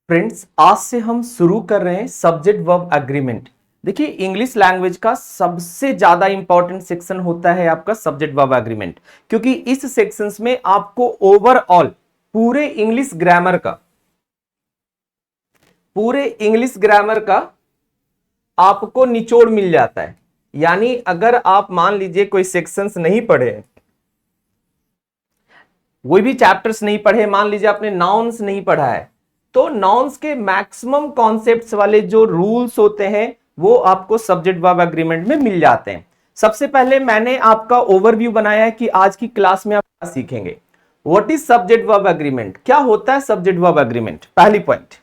Friends, आज से हम शुरू कर रहे हैं सब्जेक्ट वर्ब एग्रीमेंट। देखिए, इंग्लिश लैंग्वेज का सबसे ज्यादा इंपॉर्टेंट सेक्शन होता है आपका सब्जेक्ट वर्ब एग्रीमेंट, क्योंकि इस सेक्शंस में आपको ओवरऑल पूरे इंग्लिश ग्रामर का आपको निचोड़ मिल जाता है। यानी अगर आप मान लीजिए कोई सेक्शंस नहीं पढ़े, कोई भी चैप्टर्स नहीं पढ़े, मान लीजिए आपने नाउन्स नहीं पढ़ा है, तो नाउन्स के मैक्सिमम कॉन्सेप्ट्स वाले जो रूल्स होते हैं वो आपको सब्जेक्ट वर्ब एग्रीमेंट में मिल जाते हैं। सबसे पहले मैंने आपका ओवरव्यू बनाया है कि आज की क्लास में आप क्या सीखेंगे। What is subject verb agreement, क्या होता है सब्जेक्ट वर्ब एग्रीमेंट, पहली पॉइंट।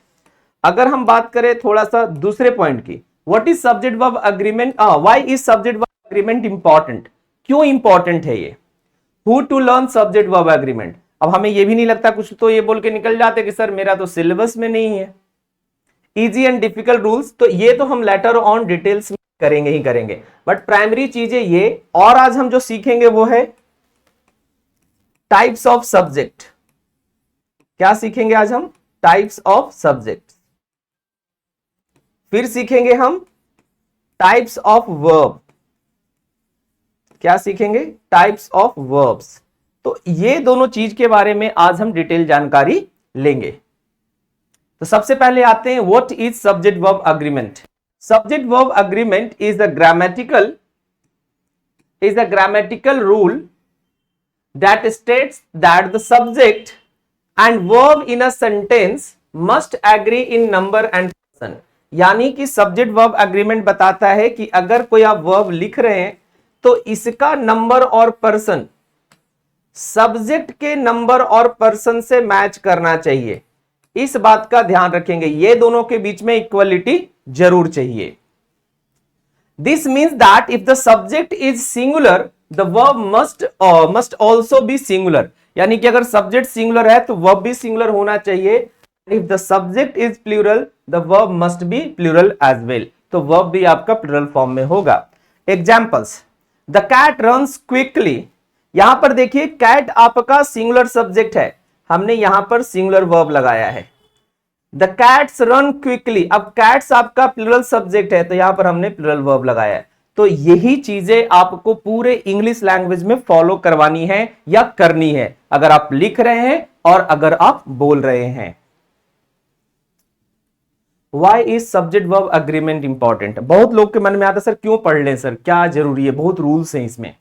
अगर हम बात करें थोड़ा सा दूसरे पॉइंट की, what is subject verb agreement, why is subject verb agreement important, क्यों इंपॉर्टेंट है ये, how to learn subject verb agreement. अब हमें ये भी नहीं लगता, कुछ तो ये बोल के निकल जाते कि सर मेरा तो सिलेबस में नहीं है। इजी एंड डिफिकल्ट रूल्स, तो ये तो हम लेटर ऑन डिटेल्स में करेंगे ही करेंगे, बट प्राइमरी चीजें ये। और आज हम जो सीखेंगे वो है टाइप्स ऑफ सब्जेक्ट। क्या सीखेंगे आज हम? Types of subject. फिर सीखेंगे हम टाइप्स ऑफ वर्ब। क्या सीखेंगे? Types of verbs. तो ये दोनों चीज के बारे में आज हम डिटेल जानकारी लेंगे। तो सबसे पहले आते हैं, what is subject verb agreement. Subject verb agreement is a grammatical rule that states that the subject and verb in a sentence must agree in number and person. यानी कि सब्जेक्ट वर्ब एग्रीमेंट बताता है कि अगर कोई आप verb लिख रहे हैं तो इसका नंबर और पर्सन सब्जेक्ट के नंबर और पर्सन से मैच करना चाहिए। इस बात का ध्यान रखेंगे, ये दोनों के बीच में इक्वलिटी जरूर चाहिए। This means that if the subject is singular the verb must also be singular. यानी कि अगर सब्जेक्ट सिंगुलर है तो वर्ब भी सिंगुलर होना चाहिए। If the subject is plural the verb must be plural as well. तो वर्ब भी आपका प्लूरल फॉर्म में होगा। Examples, the cat runs quickly. यहां पर देखिए, कैट आपका सिंगुलर सब्जेक्ट है, हमने यहां पर सिंगुलर वर्ब लगाया है। द कैट्स रन क्विकली, अब कैट्स आपका प्लूरल सब्जेक्ट है तो यहां पर हमने प्लूरल वर्ब लगाया है। तो यही चीजें आपको पूरे इंग्लिश लैंग्वेज में फॉलो करवानी है या करनी है, अगर आप लिख रहे हैं और अगर आप बोल रहे हैं। Why is subject verb agreement important? बहुत लोग के मन में आता है सर क्यों पढ़ लें सर, क्या जरूरी है, बहुत रूल्स हैं इसमें।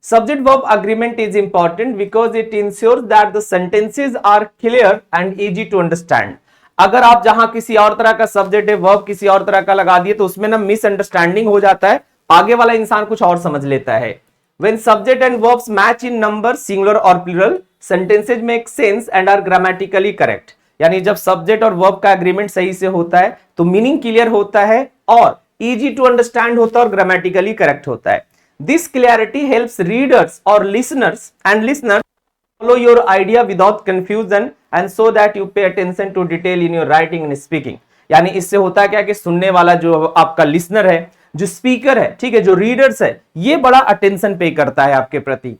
Subject verb agreement is important because it ensures that the sentences are clear and easy to understand. अगर आप जहां किसी और तरह का सब्जेक्ट है, वर्ब किसी और तरह का लगा दिए तो उसमें ना मिसअंडरस्टैंडिंग हो जाता है, आगे वाला इंसान कुछ और समझ लेता है। When subject and verbs match in number, singular or plural, sentences make sense and are grammatically correct. यानी जब सब्जेक्ट और वर्ब का एग्रीमेंट सही से होता है तो मीनिंग क्लियर होता है और इजी टू अंडरस्टैंड होता है और ग्रामेटिकली करेक्ट होता है। This clarity helps readers or listeners follow your idea without confusion and so that you pay attention to detail in your writing and speaking. यानी इससे होता है क्या कि सुनने वाला जो आपका लिसनर है, जो स्पीकर है, ठीक है, जो रीडर्स है, ये बड़ा अटेंशन पे करता है आपके प्रति।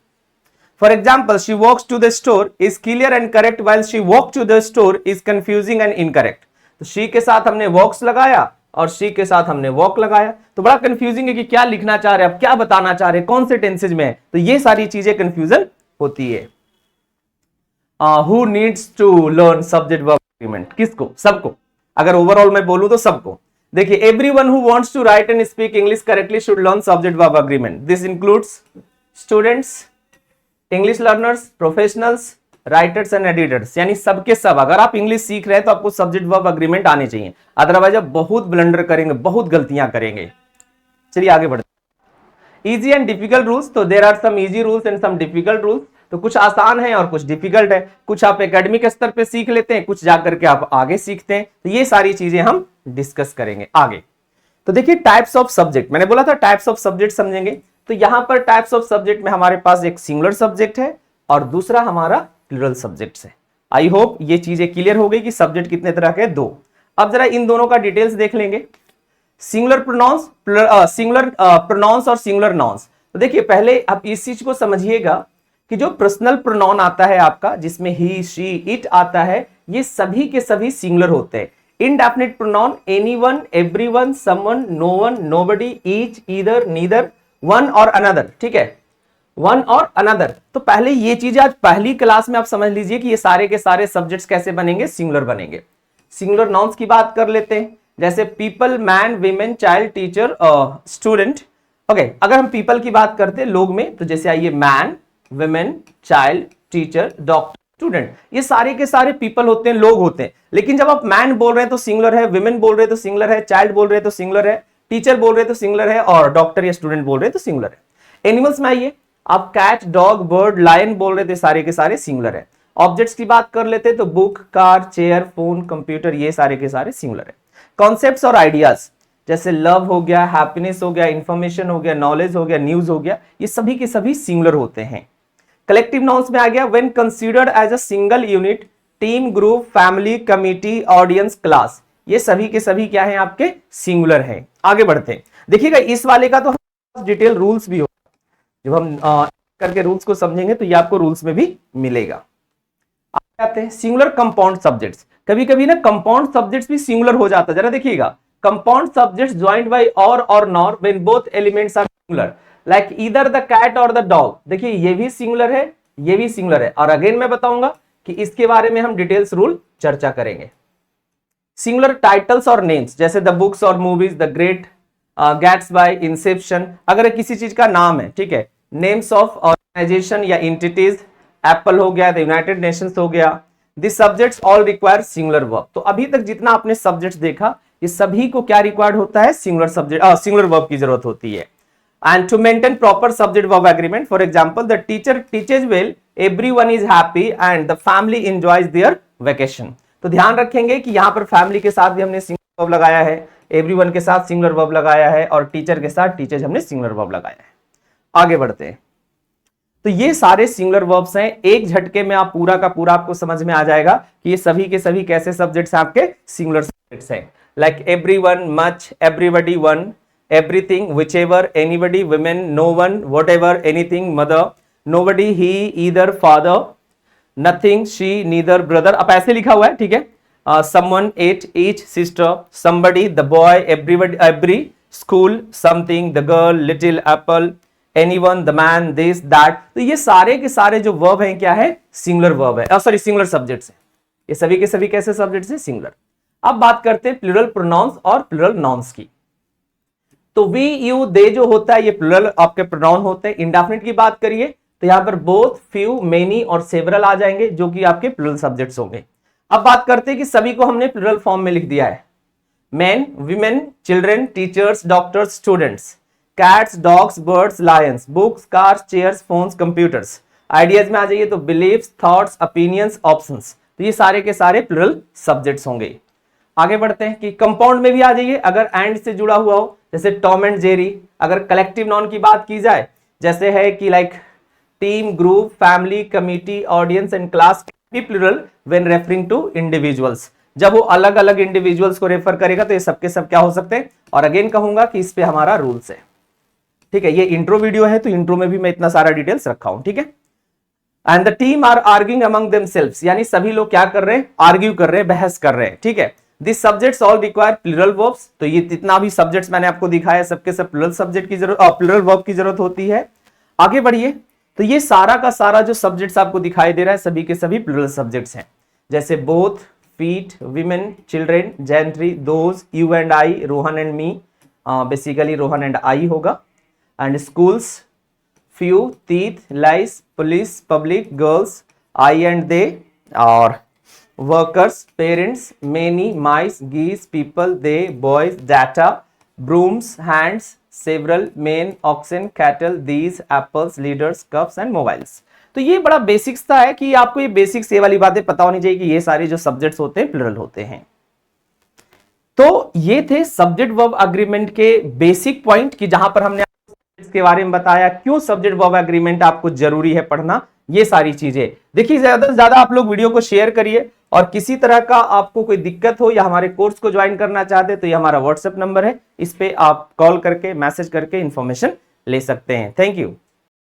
For example, she walks to the store is clear and correct while she walked to the store is confusing and incorrect. तो she के साथ हमने walks लगाया और she के साथ हमने walk लगाया, तो बड़ा कंफ्यूजिंग है कि क्या लिखना चाह रहे हैं, आप क्या बताना चाह रहे हैं, कौन से टेंसेज में है, तो ये सारी चीजें कंफ्यूजन होती है। Who needs to learn subject verb agreement? किसको? सबको। अगर ओवरऑल मैं बोलूं तो सबको। देखिए, everyone who wants to write and speak English correctly should learn subject verb agreement. This includes students, English learners, professionals, writers and editors. यानी सबके सब, अगर आप इंग्लिश सीख रहे हैं तो आपको सब्जेक्ट वर्ब एग्रीमेंट आने चाहिए, अदरवाइज आप बहुत ब्लंडर करेंगे, बहुत गलतियां करेंगे। चलिए आगे बढ़ते। इजी एंड डिफिकल्ट रूल्स, तो there are some easy rules and some difficult rules. तो कुछ आसान है और कुछ डिफिकल्ट है, कुछ आप एकेडमिक स्तर पे सीख लेते हैं, कुछ जाकर के आप आगे सीखते हैं। तो ये सारी चीजें हम डिस्कस करेंगे आगे। तो देखिए, टाइप्स ऑफ सब्जेक्ट, मैंने बोला था टाइप्स ऑफ सब्जेक्ट समझेंगे। तो यहां पर टाइप्स ऑफ सब्जेक्ट में हमारे पास एक सिंगुलर सब्जेक्ट है और दूसरा हमारा प्लूरल सब्जेक्ट है। आई होप ये चीजें क्लियर हो गई कि सब्जेक्ट कितने तरह के, दो। अब जरा इन दोनों का डिटेल्स देख लेंगे। सिंगुलर प्रोनाउंस, सिंगुलर प्रोनाउंस और सिंगुलर नाउन्स। तो देखिए, पहले आप इस चीज को समझिएगा कि जो पर्सनल प्रोनाउन आता है आपका, जिसमें ही, शी, इट आता है, ये सभी के सभी सिंगुलर होते हैं। Indefinite pronoun anyone, everyone, someone, known, nobody, each, either, neither, one और अनदर, ठीक है, वन और अनदर। तो पहले ये चीजें आज पहली क्लास में आप समझ लीजिए कि ये सारे के सारे सब्जेक्ट्स कैसे बनेंगे, सिंगुलर बनेंगे। सिंगुलर नाउन्स की बात कर लेते हैं, जैसे people, man, women, child, teacher, student. Okay, अगर हम पीपल की बात करते हैं लोग में, तो जैसे आइए man, women, child, teacher, doctor, student, ये सारे के सारे पीपल होते हैं, लोग होते हैं। लेकिन जब आप मैन बोल रहे हैं तो सिंगुलर है, विमेन बोल रहे हैं तो सिंगुलर है, चाइल्ड बोल रहे हैं तो सिंगुलर है, टीचर बोल रहे हैं तो सिंगुलर है, और डॉक्टर या स्टूडेंट बोल रहे हैं तो सिंगुलर है। एनिमल्स में आइए, आप कैट, डॉग, बर्ड, लायन बोल रहे थे, सारे के सारे सिंगुलर है। ऑब्जेक्ट्स की बात कर लेते तो book, car, chair, phone, computer, ये सारे के सारे सिंगुलर है। कॉन्सेप्ट्स और आइडियाज, जैसे लव हो गया, हैप्पीनेस हो गया, इंफॉर्मेशन हो गया, नॉलेज हो गया, न्यूज हो गया, ये सभी के सभी सिंगुलर होते हैं। कलेक्टिव नाउन्स में आ गया, when considered as a single unit, team, group, family, committee, audience, class, ये सभी के सभी क्या है आपके सिंगुलर है। आगे बढ़ते हैं, देखिएगा इस वाले का तो डिटेल रूल्स भी हो, जब हम करके रूल्स को समझेंगे तो ये आपको रूल्स में भी मिलेगा। आते हैं सिंगुलर कंपाउंड सब्जेक्ट्स। कभी कभी ना कंपाउंड सब्जेक्ट्स भी सिंगुलर हो जाता है, जरा देखिएगा, compound subjects joined by or nor when both elements are singular, like either the cat or the dog. देखिए ये भी सिंगुलर है, ये भी सिंगुलर है, और अगेन मैं बताऊंगा कि इसके बारे में हम डिटेल्स रूल चर्चा करेंगे। सिंगुलर टाइटल्स और नेम्स, जैसे द बुक्स और मूवीज, द ग्रेट गैट्सबाय, इंसेप्शन, अगर किसी चीज का नाम है, ठीक है, नेम्स ऑफ ऑर्गेनाइजेशन या एंटिटीज, एप्पल हो गया, द यूनाइटेड नेशंस हो गया, this subjects all require singular verb. तो अभी तक जितना आपने सब्जेक्ट्स देखा, ये सभी को क्या रिक्वायर्ड होता है, सिंगुलर सब्जेक्ट, सिंगुलर वर्ब की जरूरत होती है। And to maintain proper subject verb agreement, for example the teacher teaches well, everyone is happy and the family enjoys their vacation. तो ध्यान रखेंगे कि यहाँ पर फैमिली के साथ भी हमने सिंगुलर वर्ब लगाया है, एवरीवन के साथ सिंगुलर वर्ब लगाया है, और टीचर के साथ टीचेज हमने सिंगुलर वर्ब लगाया है। आगे बढ़ते हैं, तो ये सारे सिंगुलर वर्ब्स हैं, एक झटके में आप पूरा का पूरा आपको समझ में आ जाएगा कि ये सभी के सभी कैसे सब्जेक्ट्स हैं, आपके सिंगुलर सब्जेक्ट्स हैं। Like everyone, much, everybody, one, everything, whichever, anybody, women, no one, whatever, anything, mother, nobody, he, either, father, nothing, she, neither, brother. अब ऐसे लिखा हुआ है, ठीक है, someone, at, each, sister, somebody, the boy, everybody, every, school, something, the girl, little, apple, anyone, the man, this, that. तो ये सारे के सारे जो वर्ब हैं क्या है, सिंगुलर वर्ब है, सॉरी सिंगुलर सब्जेक्ट्स हैं। ये सभी के सभी कैसे सब्जेक्ट्स हैं, सिंगुलर। अब बात करते हैं प्लूरल प्रोनाउंस और प्लूरल नाउन्स की। तो वी, यू, दे जो होता है, ये प्लूरल आपके प्रोनाउन होते हैं। इंडेफिनिट की बात करिए तो यहां पर बोथ, फ्यू, मेनी और सेवरल आ जाएंगे, जो कि आपके प्लूरल सब्जेक्ट्स होंगे। अब बात करते हैं कि सभी को हमने प्लूरल फॉर्म में लिख दिया है, main, women, children, teachers, doctors, students, cats, dogs, birds, Lions, books, cars, chairs, phones, computers. Ideas में आ जाइए तो बिलीव्स, थॉट्स, ओपिनियंस, ऑप्शंस। तो ये सारे के सारे प्लूरल सब्जेक्ट्स होंगे। आगे बढ़ते हैं कि कंपाउंड में भी आ जाइए, अगर एंड से जुड़ा हुआ हो, जैसे टॉम एंड जेरी। अगर कलेक्टिव नाउन की बात की जाए, जैसे है कि like team, group, family, committee, audience and class, भी plural when referring to individuals. जब वो अलग अलग इंडिविजुअल्स को रेफर करेगा तो ये सबके सब क्या हो सकते हैं। और अगेन कहूंगा कि इस पे हमारा रूल्स है, ठीक है। ये इंट्रो वीडियो है तो इंट्रो में भी मैं इतना सारा डिटेल्स रखा हूं, ठीक है। And the team are arguing among themselves, यानी सभी लोग क्या कर रहे हैं, आर्ग्यू कर रहे हैं, बहस कर रहे हैं, ठीक है। This subjects all require plural verbs. तो ये जितना भी सब्जेक्ट्स मैंने आपको दिखाया, सबके सब प्लूरल सब्जेक्ट की जरूरत, प्लूरल वर्ब की जरूरत होती है। आगे बढ़िए, तो ये सारा का सारा जो सब्जेक्ट्स आपको दिखाई दे रहा है, सभी के सभी प्लूरल सब्जेक्ट्स हैं, जैसे both, feet, women, children, gentry, those, you and I, Rohan and me, basically Rohan and I होगा, and schools, few, teeth, lies, police, public, girls, I and they, और workers, parents, many, mice, geese, people, they, boys, data, brooms, hands, several, men, oxen, cattle, these, apples, leaders, cups and mobiles। तो ये बड़ा basics था है कि आपको ये basics ये वाली बातें पता होनी चाहिए कि ये सारे जो सब्जेक्ट्स होते हैं प्लूरल होते हैं। तो ये थे सब्जेक्ट वर्ब एग्रीमेंट के बेसिक पॉइंट कि जहां पर हमने इसके बारे में बताया क्यों सब्जेक्ट वर्ब एग्रीमेंट आपको जरूरी है पढ़ना, ये सारी चीजें। देखिए ज्यादा से ज्यादा आप लोग वीडियो को शेयर करिए, और किसी तरह का आपको कोई दिक्कत हो या हमारे कोर्स को ज्वाइन करना चाहते तो ये हमारा व्हाट्सएप नंबर है, इस पे आप कॉल करके मैसेज करके इंफॉर्मेशन ले सकते हैं। Thank you.